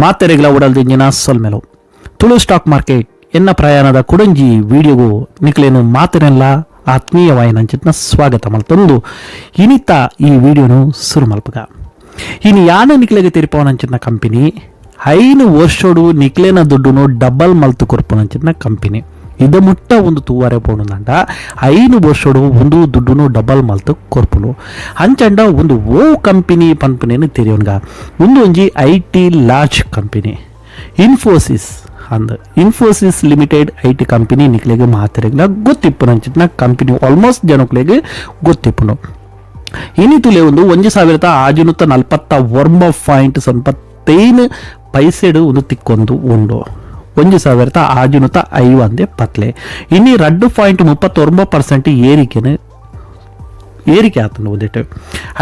ಮಾತೆರೆಗಳ ಉಡಲ್ದಿಂಜಿನ ಸೊಲ್ಮೆಲು Tulu stock market ಎನ್ನ ಪ್ರಯಾಣದ ಕುಡಂಜಿ ವಿಡಿಯೋಗೂ ನಿಕ್ಲೇನು ಮಾತಿನೆಲ್ಲ ಆತ್ಮೀಯವಾಯಿನಂಚಿನ ಸ್ವಾಗತ ಮಲ್ತೊಂದು ಇನಿತ ಈ ವಿಡಿಯೋನು ಶುರು ಮಲ್ಪಗ ಇನ್ನು ಯಾನ ನಿಕ್ಲೆಗೆ ತಿರುಪವನಂಚಿನ ಕಂಪನಿ 5 ವರ್ಷೋಡು ನಿಕ್ಲೇನ ದುಡ್ಡುನು ಡಬಲ್ ಮಲ್ತು ಕೊರ್ಪುನಂಚಿನ ಕಂಪನಿ ಇದು ಮುಟ್ಟ ಒಂದು ತೂವಾರೆ ಪೋಣಂಡ 5 ವರ್ಷೋಡು ಒಂದು ದುಡ್ಡುನು ಡಬಲ್ ಮಲ್ತು ಕೊರ್ಪುನು ಅಂಚಂಡ ಒಂದು ಓ ಕಂಪನಿ ಪನ್ಪನೇನು ತೆರೆಯೋನ್ಗ ಒಂದು ಒಂಜಿ IT large company Infosys limited IT company ನಿಕ್ಲೆಗೆ ಮಾತೆರೆಗ್ಲ ಗೊತ್ತಿಪ್ಪುನು ಅಂಚಿನ ಕಂಪನಿ ಆಲ್ಮೋಸ್ಟ್ ಜನಕ್ಲೆಗೆ ಗೊತ್ತಿಪ್ಪುನು ಇನಿತುಲೆ ಒಂದು 1649.95 ಪೈಸೆಡು ಒಂದು ತಿಕ್ಕೊಂದು ಉಂಡು 1650 ಪತ್ಲೆ ಇನ್ನು 2.39% ಏರಿಕೆ ಆತನು ಓದಿಟ್ಟು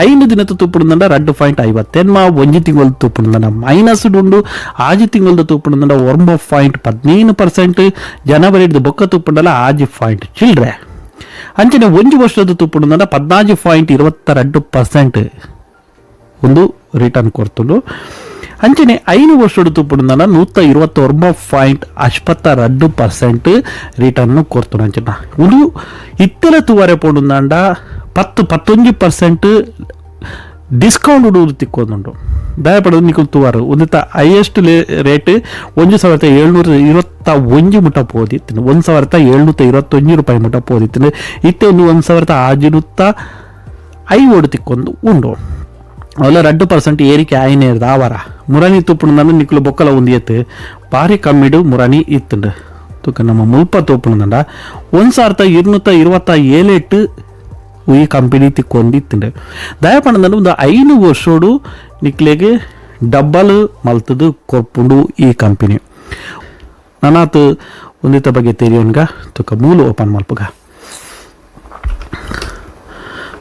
5 ದಿನದ ತೂಪುಂಡ 2.50 ಒಂಜಿ ತಿಂಗಳು ತೂಪುಂಡ ಮೈನಸ್ ಉಂಡು 6 ತಿಂಗಳದ ತೂಪುಂಡ 1.15% ಜನವರಿ ಬೊಕ್ಕ ತೂಪುಂಡಲ್ಲ 6 ಚಿಲ್ಡ್ರೆ ಅಂಚನೆ 1 ವರ್ಷದ ತೂಪುಂಡ 14.22% ಒಂದು ರಿಟರ್ನ್ ಕೊಡ್ತುಂಡು ಅಂಚನೆ 5 ವರ್ಷದ ತೂಪುಂಡ 129.82% ರಿಟರ್ನ್ ಕೊಡ್ತುಂಡು ಅಂಚನ ಒಂದು ಇತ್ತೆಲ ತೂವರೆ ಪೋಂಡುಂಡ 10-11% ಡಿಸ್ಕೌಂಟ್ ಉಡುವುದು ತಿಕ್ಕೊಂದುಂಡು ದಯಪಡೋದು ನಿಖಲ್ ತೂವಾರು ಒಂದು ಹೈಯೆಸ್ಟ್ ರೇಟ್ 1721 ಮುಟ್ಟ ಪೋದಿತ್ತು 1721 ರೂಪಾಯಿ ಮುಟ್ಟ ಪೋದಿತ್ತು ಇತ್ತೆ ಒಂದು 1605 ತಿಕ್ಕೊಂಡು ಉಂಡು ಅವಲ್ಲ 2% ಏರಿಕೆ ಆಯ್ನೇರ್ದು ಆವಾರ ಮುರಾನಿ ತೂಪುಣ ನಿಕ್ಲು ಬೊಕ್ಕಲ ಒಂದು ಎತ್ತು ಭಾರಿ ಕಮ್ಮಿಡು ಮುರಾನಿ ಇತ್ತುಂಡು ತೂಕ ನಮ್ಮ ಮುಲ್ಪ ತೂಪುಣಂಡ 1227 ಈ ಕಂಪನಿ ತಿಕ್ಕೊಂಡಿತ್ತು ದಯಪಂಡ ಒಂದು 5 ವರ್ಷೋಡು ನಿಕ್ಲೆಗೆ ಡಬ್ಬಲ್ ಮಲ್ತದು ಕೊರ್ಪುಂಡು ಈ ಕಂಪನಿ ನಾನಾತು ಒಂದಿತ ಬಗ್ಗೆ ತೆರೆಯೋನ್ಗ ತುಕ ಮೂಲು ಓಪನ್ ಮಲ್ಪಗ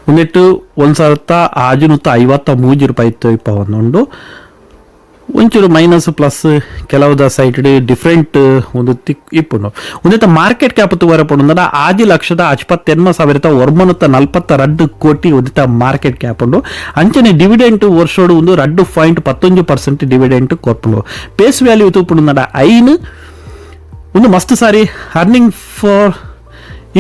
ಒಂದಿಟ್ಟು 1653 ರೂಪಾಯಿ ಇಪ್ಪ ಒಂದುಂಡು ಒಂಚೂರು ಮೈನಸ್ ಪ್ಲಸ್ ಕೆಲವುದ ಸೈಟ್ ಡಿಫ್ರೆಂಟ್ ಒಂದು ಇಪ್ಪುಂಡು ಒಂದಿತ ಮಾರ್ಕೆಟ್ ಕ್ಯಾಪ್ ತೂವರೆ ಪೋಂಡ 6,58,942 ಕೋಟಿ ಒಂದಿತ ಮಾರ್ಕೆಟ್ ಕ್ಯಾಪ್ ಉಂಡು ಅಂಚನೆ ಡಿವಿಡೆಂಟ್ ವರ್ಷೋಡು ಒಂದು 2.11% ಡಿವಿಡೆಂಟ್ ಕೊರ್ಪುಂಡು ಪೇಸ್ ವ್ಯಾಲ್ಯೂ ತೂಪುಂಡ 5 ಒಂದು ಮಸ್ತ್ ಸಾರಿ ಅರ್ನಿಂಗ್ ಫಾರ್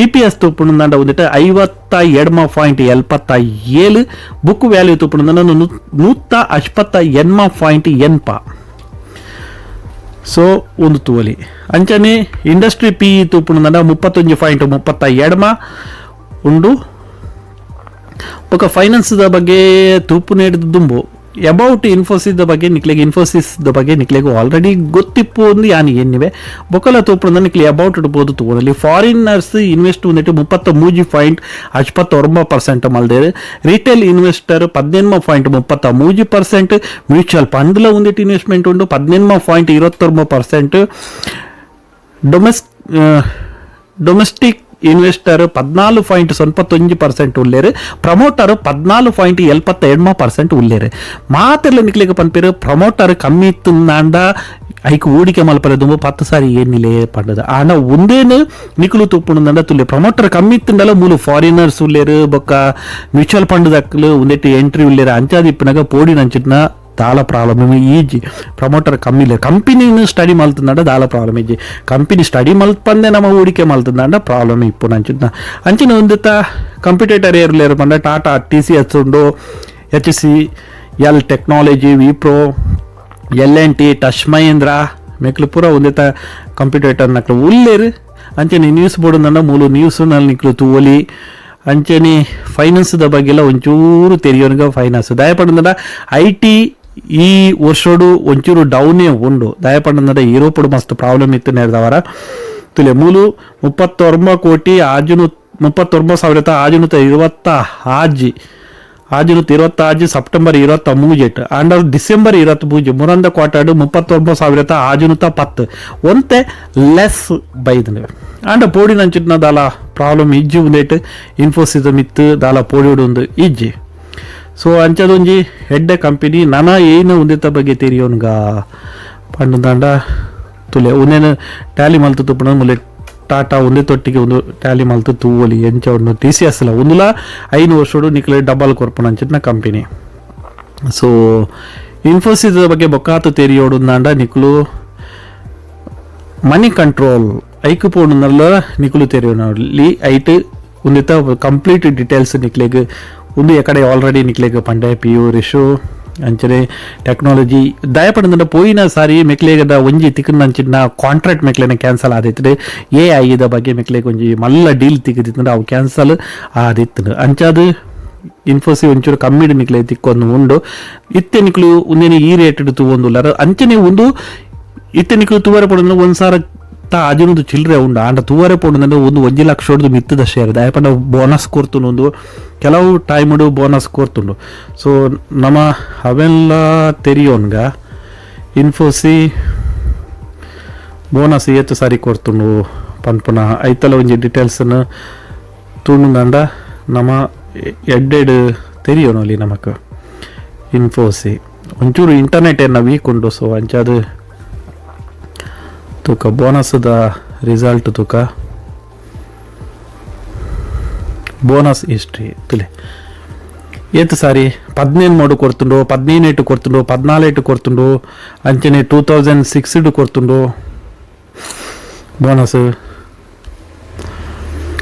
EPS ತೂಪುಂಡ ಒಂದಿಟ 52.77 ಬುಕ್ ವ್ಯಾಲ್ಯೂ ತೂಪುಂಡ 188.8 ಸೊ ಒಂದು ತೂವಲಿ ಅಂಚನೆ ಇಂಡಸ್ಟ್ರಿ PE ತೂಪುಂಡ 31.32 ಉಂಡು ಬೊಕ ಫೈನಾನ್ಸ್ ಬಗ್ಗೆ ತೂಪು ನೀಡಿದ ದುಂಬು ಅಬೌಟ್ ಇನ್ಫೋಸಿಸ್ ಬಗ್ಗೆ ನಿಕ್ಲೆಗೆ ಆಲ್ರೆಡಿ ಗೊತ್ತಿಪ್ಪು ಒಂದು ಯಾನಿ ಏನಿವೆ ಬೊಕ್ಕಲ ತೂಪುಂಡ ನಿಕ್ಲೆ ಅಬೌಟ್ ಇಡ್ಬೋದು ತೂನಲ್ಲಿ ಫಾರಿನರ್ಸ್ ಇನ್ವೆಸ್ಟ್ ಒಂದಿಟ್ಟು 33.89% ಮಲ್ದೇರು ರಿಟೇಲ್ ಇನ್ವೆಸ್ಟರ್ 18.33%, ಮ್ಯೂಚುವಲ್ ಫಂಡ್ಲ ಒಂದಿಟ್ಟು ಇನ್ವೆಸ್ಟ್ಮೆಂಟ್ ಉಂಡು 18.29%, ಡೊಮೆಸ್ಟಿಕ್ ಇನ್ವೆಸ್ಟರ್ 14.91% ಉಳ್ಳೇರು, ಪ್ರಮೋಟರ್ 14.72% ಉಳ್ಳೇರು. ಮಾತೆಲ್ಲ ನಿಕ್ಲಿಕ್ಕೆ ಪನ್ಪೇರು ಪ್ರಮೋಟರ್ ಕಮ್ಮಿ ಇತ್ತು ನಾಂಡ ಐಕ್ ಹೂಡಿಕೆ ಮಲ್ಪರದು 10 ಸಾರಿ ಏನಿಲ್ಲ ಪಂಡದ ಆಂಡ ಒಂದೇನು ನಿಕ್ಲು ತೂಪುಂಡ ತುಲ್ಲೆ ಪ್ರಮೋಟರ್ ಕಮ್ಮಿ ಇತ್ತಂಡಲ್ಲ ಮೂಲು ಫಾರಿನರ್ಸ್ ಉಳ್ಳೇರು ಬೊಕ್ಕ ಮ್ಯೂಚುವಲ್ ಫಂಡ್ ದಕ್ಕಲು ಒಂದೆಟ್ಟು ಎಂಟ್ರಿ ಉಳ್ಳೇರು ಅಂಚಾದ ಇಪ್ಪನಾಗ ಪೋಡಿ ನಂಚಿನ ದಾಲ ಪ್ರಾಬ್ಲಮ್ ಈಜಿ ಪ್ರಮೋಟರ್ ಕಮ್ಮಿ ಇಲ್ಲ ಕಂಪನಿನ ಸ್ಟಡಿ ಮಲ್ತಂಡ ದಾಲ ಪ್ರಾಬ್ಲಮ್ ಈಜಿ ಕಂಪನಿ ಸ್ಟಡಿ ಮಲ್ಪಂದೆ ನಮ್ಮ ಹೂಡಿಕೆ ಮಲ್ತಂಡ ಪ್ರಾಬ್ಲಮ್ ಇಪ್ಪು ಅಂಚಿನ ಒಂದಿತ್ತ ಕಂಪ್ಯೂಟೇಟರ್ ಏರ್ಲೇರು ಪಂಡ ಟಾಟಾ TCS ಉಂಡು, HCL technology, Wipro, L&T, tech Mahindra ಮೇಕ್ಲು ಪೂರ ಒಂದಿತ್ತ ಕಂಪ್ಯೂಟೇಟರ್ ನಕ್ಲು ಉಳ್ಳೇರು ಅಂಚನೆ ನ್ಯೂಸ್ ಬೋರ್ಡ್ ನಂಡ ಮೂಲು ನ್ಯೂಸ್ ನಲ್ಲಿ ನಿಕ್ಲು ತೂವಲಿ ಅಂಚನೆ ಫೈನಾನ್ಸ್ದ ಬಗ್ಗೆಲ್ಲ ಒಂಚೂರು ತೆರೆಯೋನ್ಗ ಫೈನಾನ್ಸ್ ದಯಪಂಡ IT ಈ ವರ್ಷೋಡು ಒಂಚೂರು ಡೌನೇ ಉಂಡು ದಯಪಂಡ ಯುರೋಪಡು ಮಸ್ತ್ ಪ್ರಾಬ್ಲಮ್ ಇತ್ತು ನೇರ್ದವರ ತುಲೆ ಮೂಲು 39,620 ಸೆಪ್ಟೆಂಬರ್ 23 ಅಂಡ್ ಡಿಸೆಂಬರ್ 23 ಮುರಂದ ಕ್ವಾರ್ಟರ್ಡು 39,610 ಒಂತೆ ಲೆಸ್ ಬೈದನೆ ಅಂಡ ಪೋಡಿ ನಂಚಿನ ದಾಲ ಪ್ರಾಬ್ಲಮ್ ಇಜ್ಜಿ ಉಂದೇಟ್ ಇನ್ಫೋಸಿಸ್ ಮಿತ್ತು ದಾಲ ಪೋಡಿ ಒಂದು ಇಜ್ಜಿ ಸೊ ಅಂಚದೊಂಜಿ ಹೆಡ್ಡೆ ಕಂಪನಿ ನನ ಏನು ಒಂದಿತ್ತ ಬಗ್ಗೆ ತೆರಿಯೋನ್ಗ ಪಂಡ ತುಲೆ ಒಂದೇನು ಟ್ಯಾಲಿ ಮಲ್ತು ತುಪ್ಪಣ ಮುಲೆ ಟಾಟಾ ಒಂದೇ ತೊಟ್ಟಿಗೆ ಒಂದು ಟ್ಯಾಲಿ ಮಲ್ತು ತೂವಲಿ ಎಂಚ ಒಂದು TCS ಅಲ್ಲ ಒಂದುಲ 5 ವರ್ಷೋಡು ನಿಕ್ಲೆ ಡಬಲ್ ಕೊರ್ಪುನ ಅಂಚಿನ ಕಂಪನಿ ಸೊ ಇನ್ಫೋಸಿಸ್ ಬಗ್ಗೆ ಬೊಕ್ಕಾತು ತೆರಿಯೋಡುಂದಾಂಡ ನಿಕ್ಲು ಮನಿ ಕಂಟ್ರೋಲ್ ಐಕು ಪೋಡುಂದಲ್ಲ ನಿಕ್ಲು ತೆರಿಯೋಲಿ ಐಟ್ ಒಂದಿತ ಕಂಪ್ಲೀಟ್ ಡೀಟೇಲ್ಸ್ ನಿಕ್ಲೆಗ್ ಒಂದು ಎಕಡೆ ಆಲ್ರೆಡಿ ನಿಕ್ಲೆಗ್ ಪಂಡೆ PU ರಿಶು ಅಂಚನೆ ಟೆಕ್ನಾಲಜಿ ದಯಪಡಿಂದ ಪೋಯಿನ ಸಾರಿ ಮೆಕ್ಲೆಗದ ಒಂಜಿ ತಿಕ್ಕನ ಅಂಚಿನ ಕಾಂಟ್ರಾಕ್ಟ್ ಮೆಕ್ಲೆನ ಕ್ಯಾನ್ಸಲ್ ಆದಿತ್ತು AI ಬಗ್ಗೆ ಮೆಕ್ಲೆಗ್ ಒಂಜಿ ಮಲ್ಲ ಡೀಲ್ ತಿಕ್ಕಿದ್ರೆ ಅವು ಕ್ಯಾನ್ಸಲ್ ಆದಿತ್ತು ಅಂಚಾದು ಇನ್ಫೋಸಿ ಒಂಚೂರು ಕಮ್ಮಿಡ್ ನಿಕ್ಲೆ ತಿಕ್ಕೊಂಡು ಉಂಡು ಇತ್ತೆ ನಿಕ್ಲು ಒಂದೇನು ಈ ರೇಟ್ ತೂವೊಂದುಲ್ಲಾರ ಅಂಚನೆ ಒಂದು ಇತ್ತೆ ನಿಕ್ಲು ತೂವರೆ ಪಡೋದು 1,000 ಅಜನದು ಚಿಲ್ಲರೆ ಉಂಡು ಆಂಡ ತೂವರೆ ಪೋಂಡು ಒಂದು 1 ಲಕ್ಷ ಹೊಡೆದು ಮಿತ್ತದ ಶೇರ್ ದಯಪಂಡ ಬೋನಸ್ ಕೊರ್ತುಂಡು ಒಂದು ಕೆಲವು ಟೈಮಡು ಬೋನಸ್ ಕೊರ್ತುಂಡು ಸೊ ನಮ್ಮ ಅವೆಲ್ಲ ತೆರಿಯೋನ್ಗ ಇನ್ಫೋಸಿ ಬೋನಸ್ ಏತು ಸಾರಿ ಕೊರ್ತುಂಡು ಪನ್ಪುನ ಐತಲ ಒಂಜಿ ಡೀಟೇಲ್ಸನ್ನು ತೂಂಡುಂಡ ನಮ್ಮ ಎಡ್ಡೆಡ್ ತೆರಿಯೋನಲ್ಲಿ ನಮಕ್ ಇನ್ಫೋಸಿ ಒಂಚೂರು ಇಂಟರ್ನೆಟ್ ಏನ ವೀಕ್ ಉಂಡು ಸೊ ಅಂಚಾದು ತುಕ ಬೋನಸ್ದ ರಿಸಲ್ಟ್ ತುಕ ಬೋನಸ್ ಹಿಸ್ಟ್ರಿ ತುಲೆ ಏತು ಸಾರಿ 17 ಕೊರ್ತುಂಡು 17 ಕೊರ್ತುಂಡು 14 ಕೊರ್ತುಂಡು ಅಂಚನೆ 2006 ಕೊರ್ತುಂಡು ಬೋನಸ್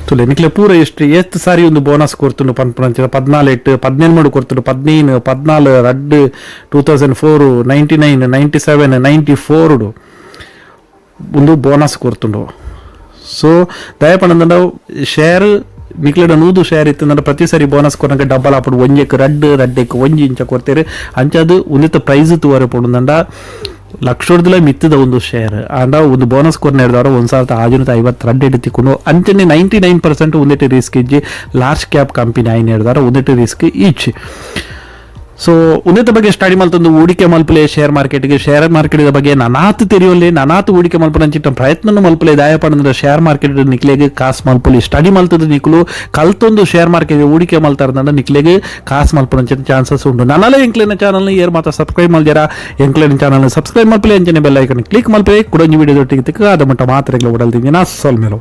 ತುಲೆ ನಿಕ್ಲೆ ಪೂರ ಹಿಸ್ಟ್ರಿ ಎಷ್ಟು ಸಾರಿ ಒಂದು ಬೋನಸ್ ಕೊರ್ತುಂಡು ಪನ್ಪುನಂಚ 14 17 ಕೊರ್ತುಂಡು 15 14 2 2004 99 97 94 ಒಂದು ಬೋನಸ್ ಕೊರ್ತುಂಡು ಸೊ ದಯಪಂಡ ಶೇರ್ ನಿಕ್ಲೆಡ 100 ಶೇರ್ ಇತ್ತು ಪ್ರತಿ ಸಾರಿ ಬೋನಸ್ ಕೊರಂಗ ಡಬ್ಬಲ್ ಆಪಡು ಒಂಜೆಕ್ ರಡ್ಡೆಕ್ ಒಂಜಿ ಇಂಚ ಕೊಡ್ತೇವೆ ಅಂಚದು ಉನ್ನತ ಪ್ರೈಸ್ ತೂವರೆ ಪಡುಂದಂಡ ಲಕ್ಷದಲ್ಲ ಮಿತ್ತದ ಒಂದು ಶೇರ್ ಅಂಡ ಒಂದು ಬೋನಸ್ ಕೊರ್ನ ಹಿಡಿದವರು 1,552 ತಿಕ್ಕೊಂಡು ಅಂಚನೆ 99% ಒಂದೆಟ್ಟು ರಿಸ್ಕ್ ಇಜ್ಜಿ ಲಾರ್ಜ್ ಕ್ಯಾಪ್ ಕಂಪನಿ ಆಯ್ನ ಹಿಡಿದಾರ ಒಂದೆಟ್ಟು ರಿಸ್ಕ್ ಈಚ್ ಸೊ ಉನ್ನತ ಬಗ್ಗೆ ಸ್ಟಡಿ ಮಲ್ತೊಂದು ಹೂಡಿಕೆ ಮಲ್ಪಲೆ ಶೇರ್ ಮಾರ್ಕೆಟ್ ಬಗ್ಗೆ ನನಾತು ತೆರಿಯೋಲೆ ನನಾತು ಹೂಡಿಕೆ ಮಲ್ಪನಂಚಿಟ್ಟ ಪ್ರಯತ್ನ ಮಲ್ಪಲೆ ದಾಯಪಡ ಶೇರ್ ಮಾರ್ಕೆಟ್ ನಿಕ್ಲೆಗೆ ಕಾಸು ಮಲ್ಪಲಿ ಸ್ಟಡಿ ಮಲ್ತದ ನಿಕ್ಲು ಕಲ್ತೊಂದು ಶೇರ್ ಮಾರ್ಕೆಟ್ ಹೂಡಿಕೆ ಮಲ್ತಾರ ನಿಕ್ಲೆಗೆ ಕಾಸು ಮಲ್ಪನಂಚಿನ ಚಾನ್ಸಸ್ ಉಂಟು ನನ್ನಲ್ಲ ಎಂಕ್ಲಿನ ಚಾನಲ್ನ ಏರ್ ಮಾತ್ರ ಸಬ್ಸ್ಕ್ರೈಬ್ ಮಾಡ್ಯಾರ ಎಂಕ್ಲಿನ ಚಾನಲ್ ಸಬ್ಸ್ಕ್ರೈಬ್ ಮಲ್ಪಲೆ ಅಂಚನೆ ಬೆಲ್ ಐಕನ್ ಕ್ಲಿಕ್ ಮಲ್ಪಲೆ ಕೂಡ ವಿಡಿಯೋದೊಟ್ಟಿಗೆ ತಿಕ್ಕ ಅದ ಮಟ್ಟ ಮಾತ್ರ ಉಡಲ್ತೀನಿ ನಾ ಸೊಲ್ಮೇಲು